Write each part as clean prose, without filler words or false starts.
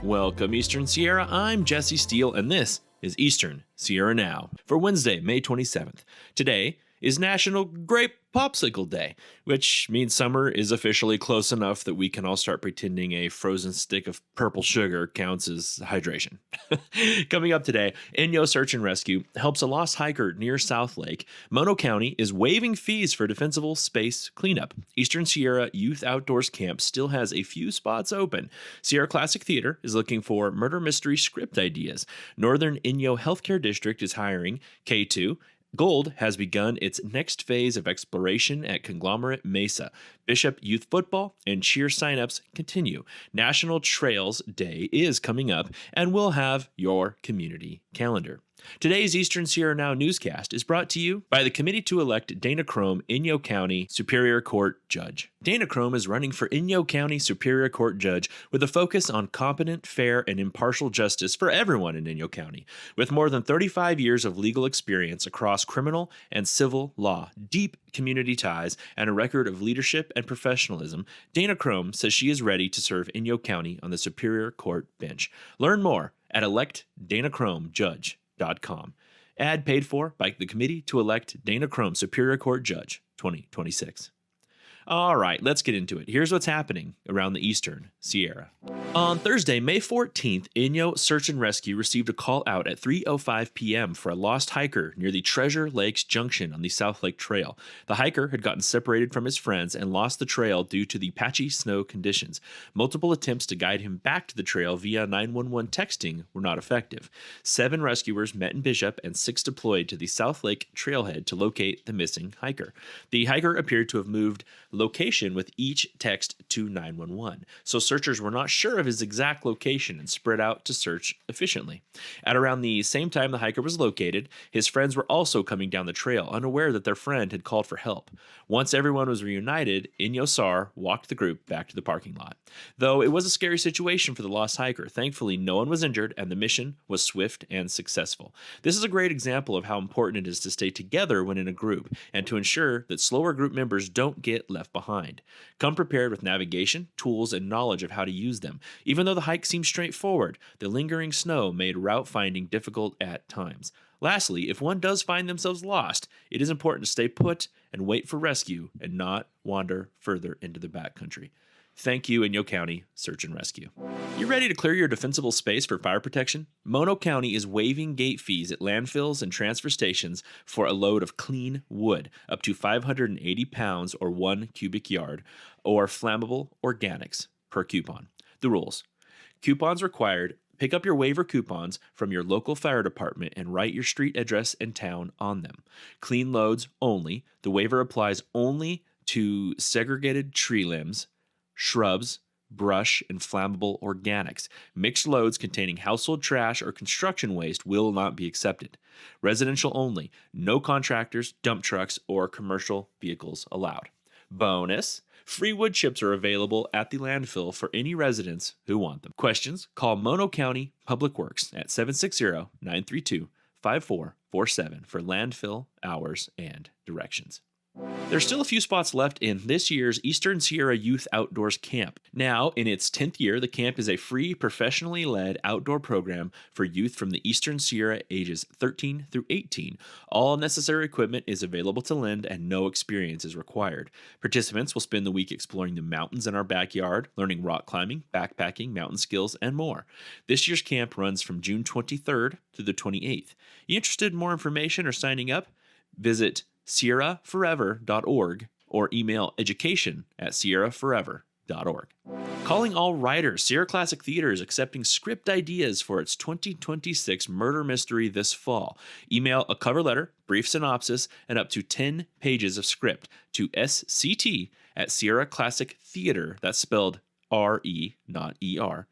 Welcome, Eastern Sierra. I'm Jesse Steele, and this is Eastern Sierra Now for Wednesday, May 27th. Today is National Grape Popsicle Day, which means summer is officially close enough that we can all start pretending a frozen stick of purple sugar counts as hydration. Coming up today, Inyo Search and Rescue helps a lost hiker near South Lake. Mono County is waiving fees for Defensible space cleanup. Eastern Sierra Youth Outdoors Camp still has a few spots open. Sierra Classic Theater is looking for murder mystery script ideas. Northern Inyo Healthcare District is hiring K2. Gold has begun its next phase of exploration at Conglomerate Mesa. Bishop Youth Football and cheer signups continue. National Trails Day is coming up, and we'll have your community calendar. Today's Eastern Sierra Now newscast is brought to you by the committee to elect Dana Crome Inyo County Superior Court Judge. Dana Crome is running for Inyo County Superior Court Judge with a focus on competent, fair, and impartial justice for everyone in Inyo County. With more than 35 years of legal experience across criminal and civil law, deep community ties, and a record of leadership and professionalism, Dana Crome says she is ready to serve Inyo County on the Superior Court bench. Learn more at electdanacromejudge.com. Ad paid for by the committee to elect Dana Crome Superior Court Judge 2026. All right, let's get into it. Here's what's happening around the Eastern Sierra. On Thursday, May 14th, Inyo Search and Rescue received a call out at 3:05 p.m. for a lost hiker near the Treasure Lakes Junction on the South Lake Trail. The hiker had gotten separated from his friends and lost the trail due to the patchy snow conditions. Multiple attempts to guide him back to the trail via 911 texting were not effective. 7 rescuers met in Bishop and 6 deployed to the South Lake trailhead to locate the missing hiker. The hiker appeared to have moved location with each text to 911, so searchers were not sure of his exact location and spread out to search efficiently. At around the same time the hiker was located, his friends were also coming down the trail, unaware that their friend had called for help. Once everyone was reunited, Inyo Sar walked the group back to the parking lot. Though it was a scary situation for the lost hiker, thankfully no one was injured and the mission was swift and successful. This is a great example of how important it is to stay together when in a group and to ensure that slower group members don't get left behind. Come prepared with navigation, tools, and knowledge of how to use them. Even though the hike seemed straightforward, the lingering snow made route finding difficult at times. Lastly, if one does find themselves lost, it is important to stay put and wait for rescue and not wander further into the backcountry. Thank you, Inyo County Search and Rescue. You ready to clear your defensible space for fire protection? Mono County is waiving gate fees at landfills and transfer stations for a load of clean wood, up to 580 pounds or 1 cubic yard, or flammable organics per coupon. The rules. Coupons required. Pick up your waiver coupons from your local fire department and write your street address and town on them. Clean loads only. The waiver applies only to segregated tree limbs, shrubs, brush, and flammable organics. Mixed loads containing household trash or construction waste will not be accepted. Residential only. No contractors, dump trucks, or commercial vehicles allowed. Bonus. Free wood chips are available at the landfill for any residents who want them. Questions? Call Mono County Public Works at 760-932-5447 for landfill hours and directions. There's still a few spots left in this year's Eastern Sierra Youth Outdoors Camp. Now, in its 10th year, the camp is a free, professionally led outdoor program for youth from the Eastern Sierra ages 13 through 18. All necessary equipment is available to lend and no experience is required. Participants will spend the week exploring the mountains in our backyard, learning rock climbing, backpacking, mountain skills, and more. This year's camp runs from June 23rd through the 28th. You interested in more information or signing up? Visit sierraforever.org or email education@sierraforever.org. Calling all writers, Sierra Classic Theater is accepting script ideas for its 2026 murder mystery this fall. Email a cover letter, brief synopsis, and up to 10 pages of script to sct@sierraclassictheater, that's spelled R-E, not E-R,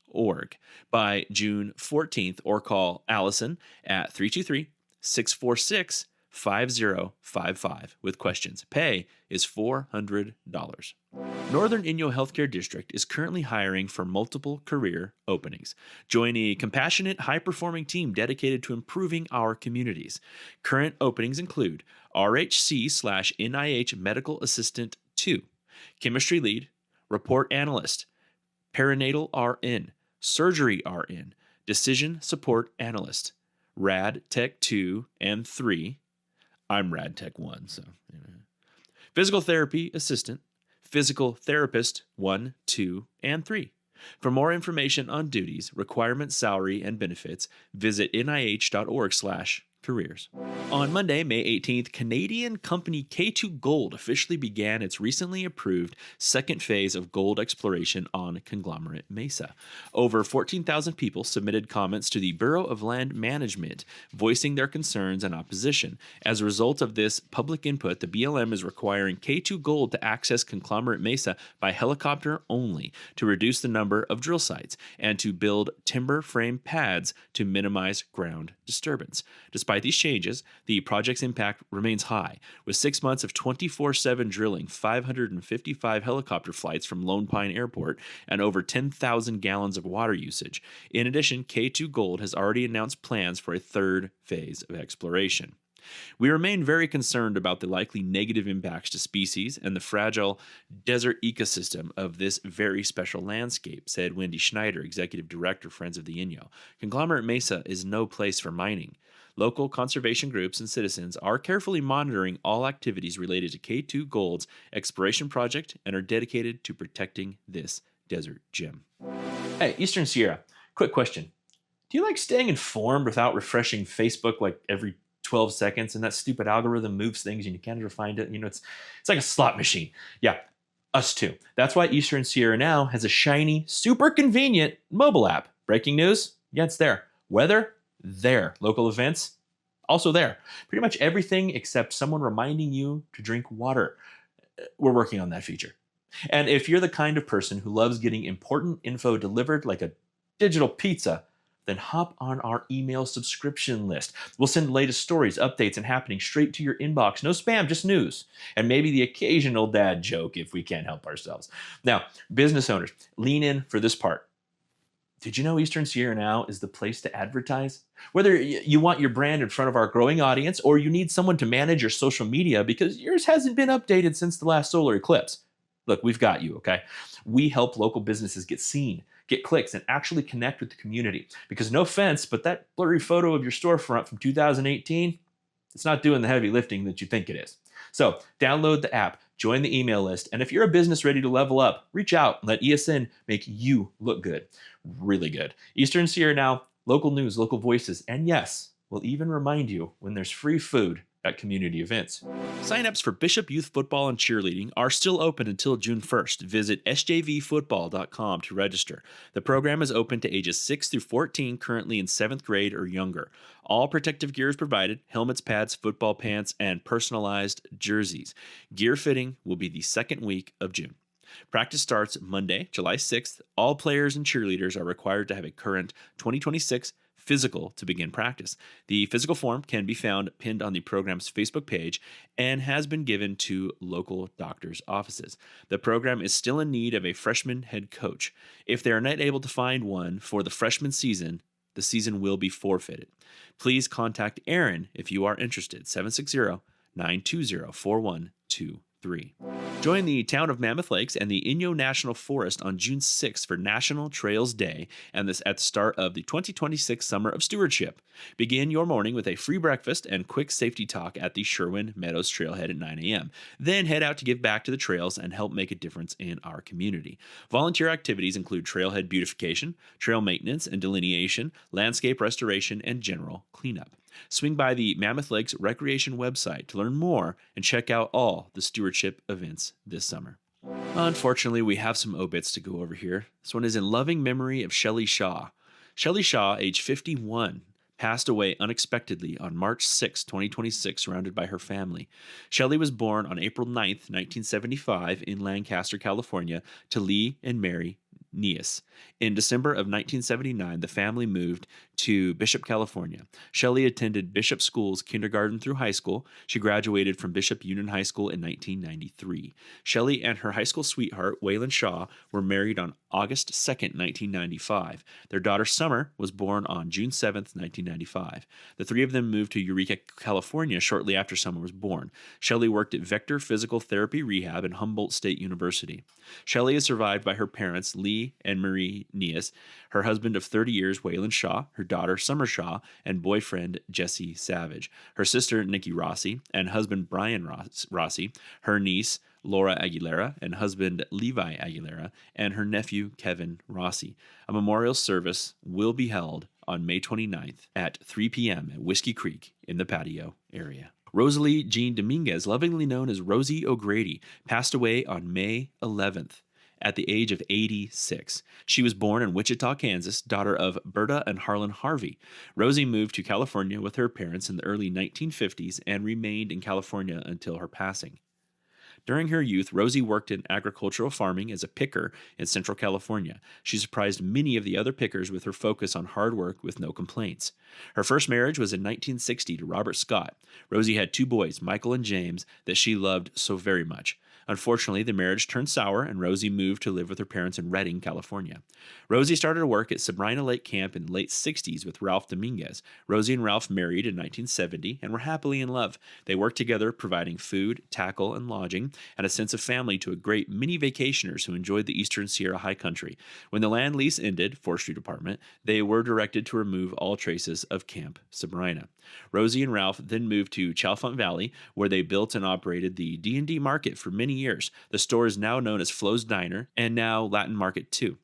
.org by June 14th, or call Allison at 323-646-5055 with questions. Pay is $400. Northern Inyo Healthcare District is currently hiring for multiple career openings. Join a compassionate, high-performing team dedicated to improving our communities. Current openings include RHC/NIH Medical Assistant 2, Chemistry Lead, Report Analyst, perinatal RN, surgery RN, decision support analyst, Rad Tech 2 and 3. I'm Rad Tech 1, so. Physical therapy assistant, physical therapist 1, 2, and 3. For more information on duties, requirements, salary, and benefits, visit nih.org/careers. On Monday, May 18th, Canadian company K2 Gold officially began its recently approved second phase of gold exploration on Conglomerate Mesa. Over 14,000 people submitted comments to the Bureau of Land Management, voicing their concerns and opposition. As a result of this public input, the BLM is requiring K2 Gold to access Conglomerate Mesa by helicopter only to reduce the number of drill sites and to build timber frame pads to minimize ground disturbance. Despite these changes, the project's impact remains high, with 6 months of 24/7 drilling, 555 helicopter flights from Lone Pine Airport, and over 10,000 gallons of water usage. In addition, K2 Gold has already announced plans for a third phase of exploration. We remain very concerned about the likely negative impacts to species and the fragile desert ecosystem of this very special landscape, said Wendy Schneider, Executive Director, Friends of the Inyo. Conglomerate Mesa is no place for mining. Local conservation groups and citizens are carefully monitoring all activities related to K2 Gold's exploration project and are dedicated to protecting this desert gem. Hey, Eastern Sierra, quick question. Do you like staying informed without refreshing Facebook like every 12 seconds and that stupid algorithm moves things and you can't ever find it? It's like a slot machine. Yeah, us too. That's why Eastern Sierra now has a shiny, super convenient mobile app. Breaking news? Yeah, it's there. Weather? There. Local events? Also there. Pretty much everything except someone reminding you to drink water. We're working on that feature. And if you're the kind of person who loves getting important info delivered like a digital pizza, then hop on our email subscription list. We'll send the latest stories, updates, and happenings straight to your inbox. No spam, just news. And maybe the occasional dad joke if we can't help ourselves. Now, business owners, lean in for this part. Did you know Eastern Sierra now is the place to advertise? Whether you want your brand in front of our growing audience or you need someone to manage your social media because yours hasn't been updated since the last solar eclipse. Look, we've got you, okay? We help local businesses get seen, get clicks, and actually connect with the community. Because no offense, but that blurry photo of your storefront from 2018, it's not doing the heavy lifting that you think it is. So download the app, join the email list, and if you're a business ready to level up, reach out and let ESN make you look good. Really good. Eastern Sierra now, local news, local voices, and yes, we'll even remind you when there's free food at community events. Sign-ups for Bishop Youth Football and Cheerleading are still open until June 1st. Visit sjvfootball.com to register. The program is open to ages 6 through 14, currently in 7th grade or younger. All protective gear is provided: helmets, pads, football pants, and personalized jerseys. Gear fitting will be the second week of June. Practice starts Monday, July 6th. All players and cheerleaders are required to have a current 2026 physical to begin practice. The physical form can be found pinned on the program's Facebook page and has been given to local doctors' offices. The program is still in need of a freshman head coach. If they are not able to find one for the freshman season, the season will be forfeited. Please contact Aaron if you are interested. 760-920-4123. Join the town of Mammoth Lakes and the Inyo National Forest on June 6th for National Trails Day and this at the start of the 2026 Summer of Stewardship. Begin your morning with a free breakfast and quick safety talk at the Sherwin Meadows Trailhead at 9 a.m. Then head out to give back to the trails and help make a difference in our community. Volunteer activities include trailhead beautification, trail maintenance and delineation, landscape restoration, and general cleanup. Swing by the Mammoth Lakes Recreation website to learn more and check out all the stewardship events this summer. Unfortunately, we have some obits to go over here. This one is in loving memory of Shelley Shaw. Shelley Shaw, age 51, passed away unexpectedly on March 6, 2026, surrounded by her family. Shelley was born on April 9, 1975, in Lancaster, California, to Lee and Mary Neas. In December of 1979, the family moved to Bishop, California. Shelley attended Bishop schools kindergarten through high school. She graduated from Bishop Union High School in 1993. Shelley and her high school sweetheart, Waylon Shaw, were married on August 2nd, 1995. Their daughter Summer was born on June 7th, 1995. The three of them moved to Eureka, California shortly after Summer was born. Shelley worked at Vector Physical Therapy Rehab at Humboldt State University. Shelley is survived by her parents, Lee and Marie Nias, her husband of 30 years, Waylon Shaw, her daughter, Summer Shaw, and boyfriend, Jesse Savage, her sister, Nikki Rossi, and husband, Brian Rossi, her niece, Laura Aguilera, and husband Levi Aguilera, and her nephew Kevin Rossi. A memorial service will be held on May 29th at 3 p.m. at Whiskey Creek in the patio area. Rosalie Jean Dominguez, lovingly known as Rosie O'Grady, passed away on May 11th at the age of 86. She was born in Wichita, Kansas, daughter of Berta and Harlan Harvey. Rosie moved to California with her parents in the early 1950s and remained in California until her passing. During her youth, Rosie worked in agricultural farming as a picker in Central California. She surprised many of the other pickers with her focus on hard work with no complaints. Her first marriage was in 1960 to Robert Scott. Rosie had two boys, Michael and James, that she loved so very much. Unfortunately, the marriage turned sour, and Rosie moved to live with her parents in Redding, California. Rosie started to work at Sabrina Lake Camp in the late 60s with Ralph Dominguez. Rosie and Ralph married in 1970 and were happily in love. They worked together, providing food, tackle, and lodging, and a sense of family to a great many vacationers who enjoyed the Eastern Sierra High Country. When the land lease ended, Forestry Department, they were directed to remove all traces of Camp Sabrina. Rosie and Ralph then moved to Chalfont Valley, where they built and operated the D&D Market for many years. The store is now known as Flo's Diner and now Latin Market 2.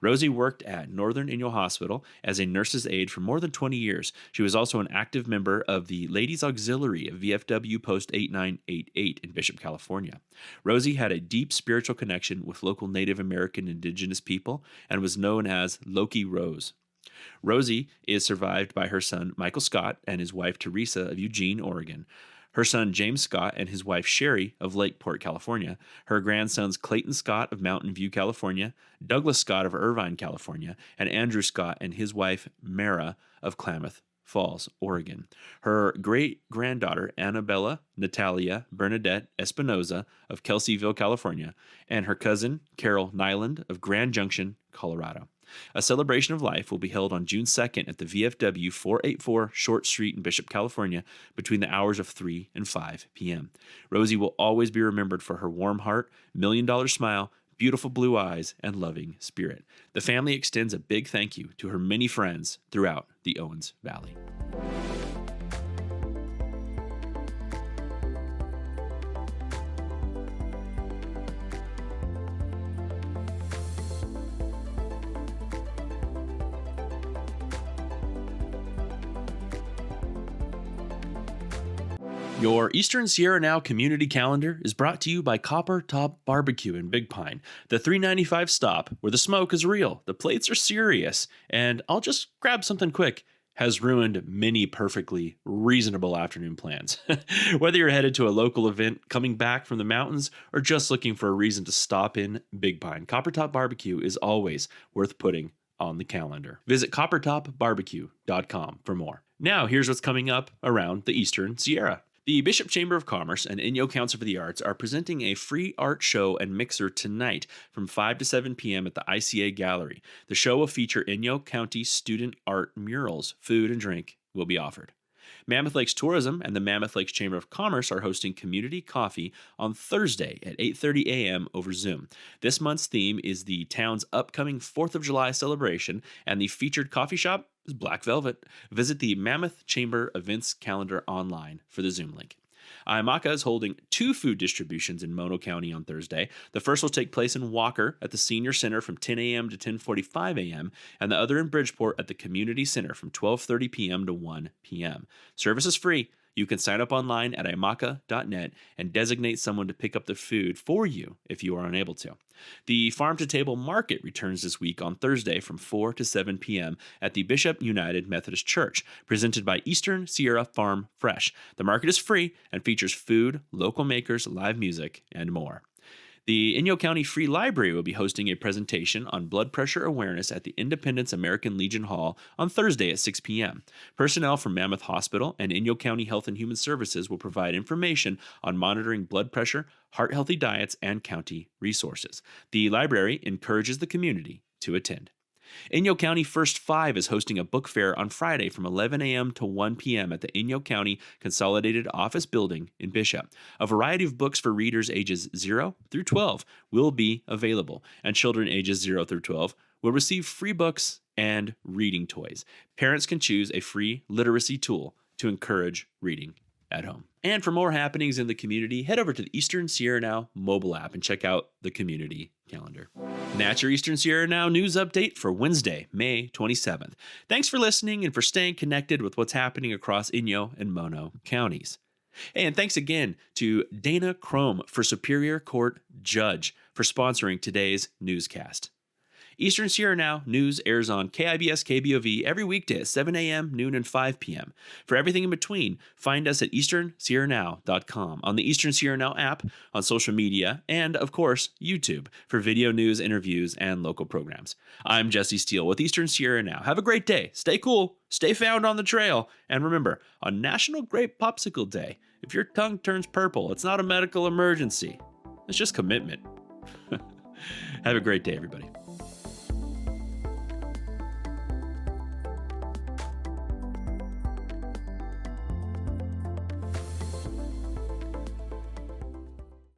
Rosie worked at Northern Inyo Hospital as a nurse's aide for more than 20 years. She was also an active member of the Ladies Auxiliary of VFW Post 8988 in Bishop, California. Rosie had a deep spiritual connection with local Native American indigenous people and was known as Loki Rose. Rosie is survived by her son Michael Scott and his wife Teresa of Eugene, Oregon. Her son James Scott and his wife Sherry of Lakeport, California. Her grandsons Clayton Scott of Mountain View, California, Douglas Scott of Irvine, California, and Andrew Scott and his wife Mara of Klamath Falls, Oregon. Her great-granddaughter Annabella Natalia Bernadette Espinoza of Kelseyville, California, and her cousin Carol Nyland of Grand Junction, Colorado. A celebration of life will be held on June 2nd at the VFW 484 Short Street in Bishop, California, between the hours of 3 and 5 p.m. Rosie will always be remembered for her warm heart, $1,000,000 smile, beautiful blue eyes, and loving spirit. The family extends a big thank you to her many friends throughout the Owens Valley. Your Eastern Sierra Now community calendar is brought to you by Copper Top Barbecue in Big Pine, the $3.95 stop where the smoke is real, the plates are serious, and I'll just grab something quick has ruined many perfectly reasonable afternoon plans. Whether you're headed to a local event, coming back from the mountains, or just looking for a reason to stop in Big Pine, Copper Top Barbecue is always worth putting on the calendar. Visit coppertopbarbecue.com for more. Now, here's what's coming up around the Eastern Sierra. The Bishop Chamber of Commerce and Inyo Council for the Arts are presenting a free art show and mixer tonight from 5 to 7 p.m. at the ICA Gallery. The show will feature Inyo County student art murals. Food and drink will be offered. Mammoth Lakes Tourism and the Mammoth Lakes Chamber of Commerce are hosting community coffee on Thursday at 8:30 a.m. over Zoom. This month's theme is the town's upcoming 4th of July celebration, and the featured coffee shop is Black Velvet. Visit the Mammoth Chamber events calendar online for the Zoom link. Ayamaca is holding 2 food distributions in Mono County on Thursday. The first will take place in Walker at the Senior Center from 10 a.m. to 10:45 a.m., and the other in Bridgeport at the Community Center from 12:30 p.m. to 1 p.m. Service is free. You can sign up online at ayamaca.net and designate someone to pick up the food for you if you are unable to. The Farm to Table Market returns this week on Thursday from 4 to 7 p.m. at the Bishop United Methodist Church, presented by Eastern Sierra Farm Fresh. The market is free and features food, local makers, live music, and more. The Inyo County Free Library will be hosting a presentation on blood pressure awareness at the Independence American Legion Hall on Thursday at 6 p.m. Personnel from Mammoth Hospital and Inyo County Health and Human Services will provide information on monitoring blood pressure, heart-healthy diets, and county resources. The library encourages the community to attend. Inyo County First 5 is hosting a book fair on Friday from 11 a.m. to 1 p.m. at the Inyo County Consolidated Office Building in Bishop. A variety of books for readers ages 0 through 12 will be available, and children ages 0 through 12 will receive free books and reading toys. Parents can choose a free literacy tool to encourage reading at home. And for more happenings in the community, head over to the Eastern Sierra Now mobile app and check out the community calendar. And that's your Eastern Sierra Now news update for Wednesday, May 27th. Thanks for listening and for staying connected with what's happening across Inyo and Mono counties. And thanks again to Dana Chrome for Superior Court Judge for sponsoring today's newscast. Eastern Sierra Now news airs on KIBS KBOV every weekday at 7 a.m., noon, and 5 p.m. For everything in between, find us at easternsierranow.com, on the Eastern Sierra Now app, on social media, and, of course, YouTube for video news, interviews, and local programs. I'm Jesse Steele with Eastern Sierra Now. Have a great day. Stay cool. Stay found on the trail. And remember, on National Grape Popsicle Day, if your tongue turns purple, it's not a medical emergency. It's just commitment. Have a great day, everybody.